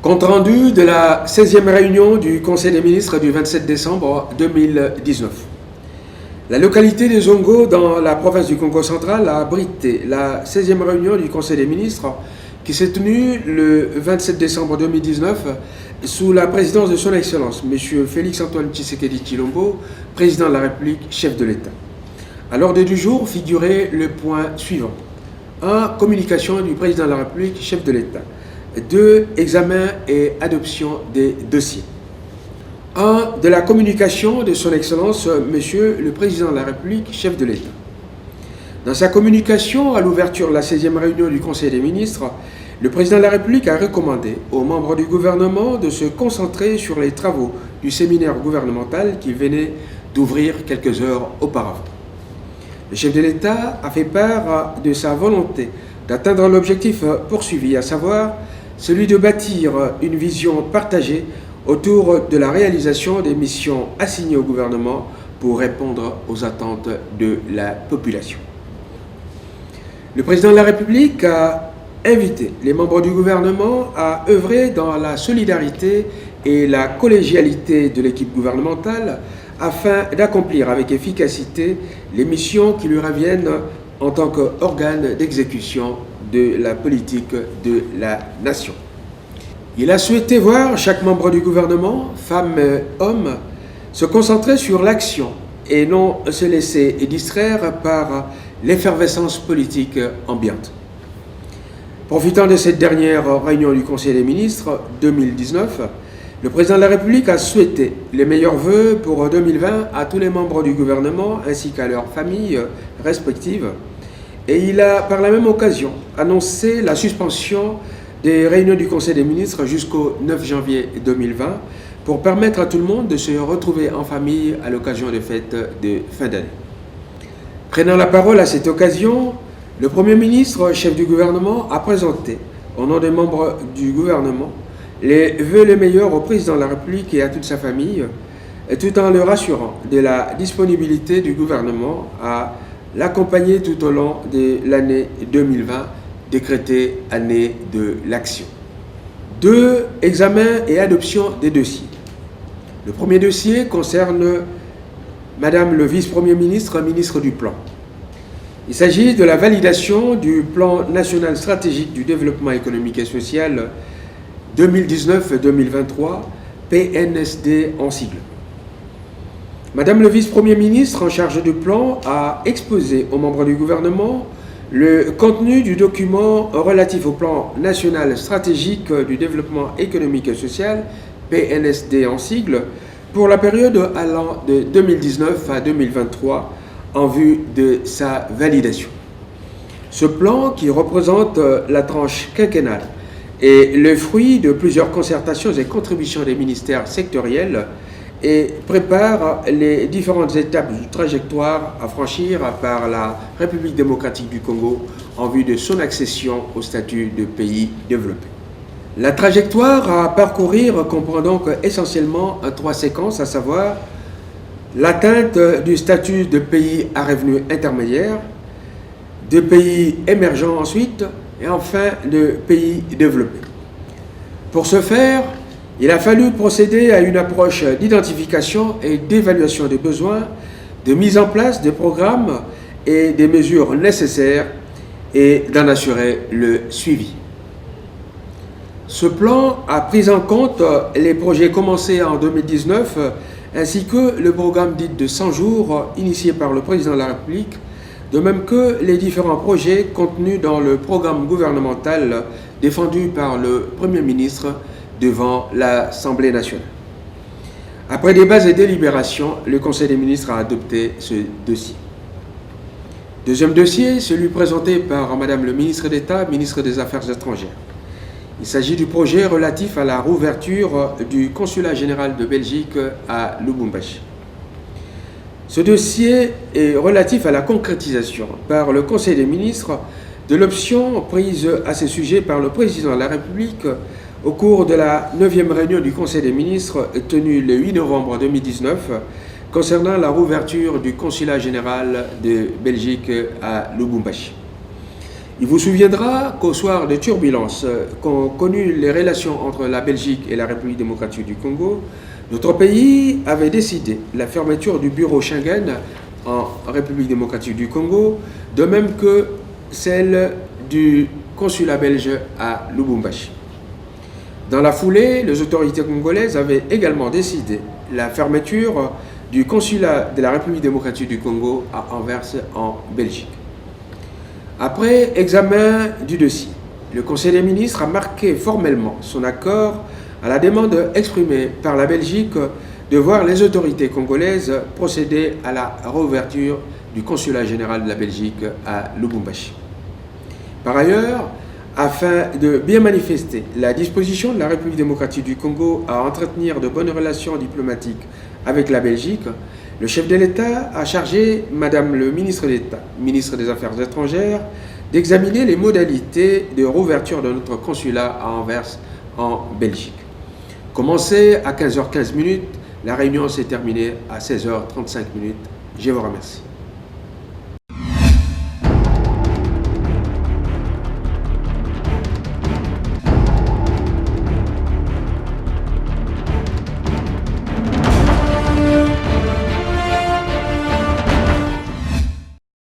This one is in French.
Compte rendu de la 16e réunion du Conseil des ministres du 27 décembre 2019. La localité de Zongo, dans la province du Congo central, a abrité la 16e réunion du Conseil des ministres qui s'est tenue le 27 décembre 2019 sous la présidence de son Excellence, M. Félix-Antoine Tshisekedi Tshilombo, président de la République, chef de l'État. À l'ordre du jour figurait le point suivant. 1. Communication du président de la République, chef de l'État. 2. Examen et adoption des dossiers. 1. De la communication de son Excellence, Monsieur le Président de la République, chef de l'État. Dans sa communication à l'ouverture de la 16e réunion du Conseil des ministres, le Président de la République a recommandé aux membres du gouvernement de se concentrer sur les travaux du séminaire gouvernemental qu'il venait d'ouvrir quelques heures auparavant. Le chef de l'État a fait part de sa volonté d'atteindre l'objectif poursuivi, à savoir celui de bâtir une vision partagée autour de la réalisation des missions assignées au gouvernement pour répondre aux attentes de la population. Le président de la République a invité les membres du gouvernement à œuvrer dans la solidarité et la collégialité de l'équipe gouvernementale afin d'accomplir avec efficacité les missions qui lui reviennent en tant qu'organe d'exécution de la politique de la nation. Il a souhaité voir chaque membre du gouvernement, femmes et hommes, se concentrer sur l'action et non se laisser distraire par l'effervescence politique ambiante. Profitant de cette dernière réunion du Conseil des ministres 2019, le président de la République a souhaité les meilleurs vœux pour 2020 à tous les membres du gouvernement ainsi qu'à leurs familles respectives. Et il a par la même occasion annoncé la suspension des réunions du Conseil des ministres jusqu'au 9 janvier 2020 pour permettre à tout le monde de se retrouver en famille à l'occasion des fêtes de fin d'année. Prenant la parole à cette occasion, le Premier ministre, chef du gouvernement, a présenté, au nom des membres du gouvernement, les vœux les meilleurs au président de la République et à toute sa famille, tout en le rassurant de la disponibilité du gouvernement à l'accompagner tout au long de l'année 2020, décrétée année de l'action. 2. Examen et adoption des dossiers. Le premier dossier concerne Madame le vice-premier ministre, ministre du Plan. Il s'agit de la validation du Plan national stratégique du développement économique et social 2019-2023, PNSD en sigle. Madame le vice-premier ministre en charge du plan a exposé aux membres du gouvernement le contenu du document relatif au plan national stratégique du développement économique et social, PNSD en sigle, pour la période allant de 2019 à 2023 en vue de sa validation. Ce plan, qui représente la tranche quinquennale, est le fruit de plusieurs concertations et contributions des ministères sectoriels et prépare les différentes étapes du trajectoire à franchir par la République démocratique du Congo en vue de son accession au statut de pays développé. La trajectoire à parcourir comprend donc essentiellement trois séquences, à savoir l'atteinte du statut de pays à revenu intermédiaire, de pays émergents ensuite, et enfin de pays développés. Pour ce faire, il a fallu procéder à une approche d'identification et d'évaluation des besoins, de mise en place des programmes et des mesures nécessaires et d'en assurer le suivi. Ce plan a pris en compte les projets commencés en 2019 ainsi que le programme dit de 100 jours initié par le président de la République, de même que les différents projets contenus dans le programme gouvernemental défendu par le Premier ministre devant l'Assemblée nationale. Après débats et délibérations, le Conseil des ministres a adopté ce dossier. Deuxième dossier, celui présenté par Madame le ministre d'État, ministre des Affaires étrangères. Il s'agit du projet relatif à la rouverture du consulat général de Belgique à Lubumbashi. Ce dossier est relatif à la concrétisation par le Conseil des ministres de l'option prise à ce sujet par le président de la République au cours de la 9e réunion du Conseil des ministres tenue le 8 novembre 2019 concernant la rouverture du consulat général de Belgique à Lubumbashi. Il vous souviendra qu'au soir de turbulences qu'ont connues les relations entre la Belgique et la République démocratique du Congo, notre pays avait décidé la fermeture du bureau Schengen en République démocratique du Congo, de même que celle du consulat belge à Lubumbashi. Dans la foulée, les autorités congolaises avaient également décidé la fermeture du consulat de la République démocratique du Congo à Anvers en Belgique. Après examen du dossier, le Conseil des ministres a marqué formellement son accord à la demande exprimée par la Belgique de voir les autorités congolaises procéder à la réouverture du consulat général de la Belgique à Lubumbashi. Par ailleurs, afin de bien manifester la disposition de la République démocratique du Congo à entretenir de bonnes relations diplomatiques avec la Belgique, le chef de l'État a chargé Madame le ministre d'État, ministre des Affaires étrangères, d'examiner les modalités de réouverture de notre consulat à Anvers en Belgique. Commencé à 15h15, la réunion s'est terminée à 16h35. Je vous remercie.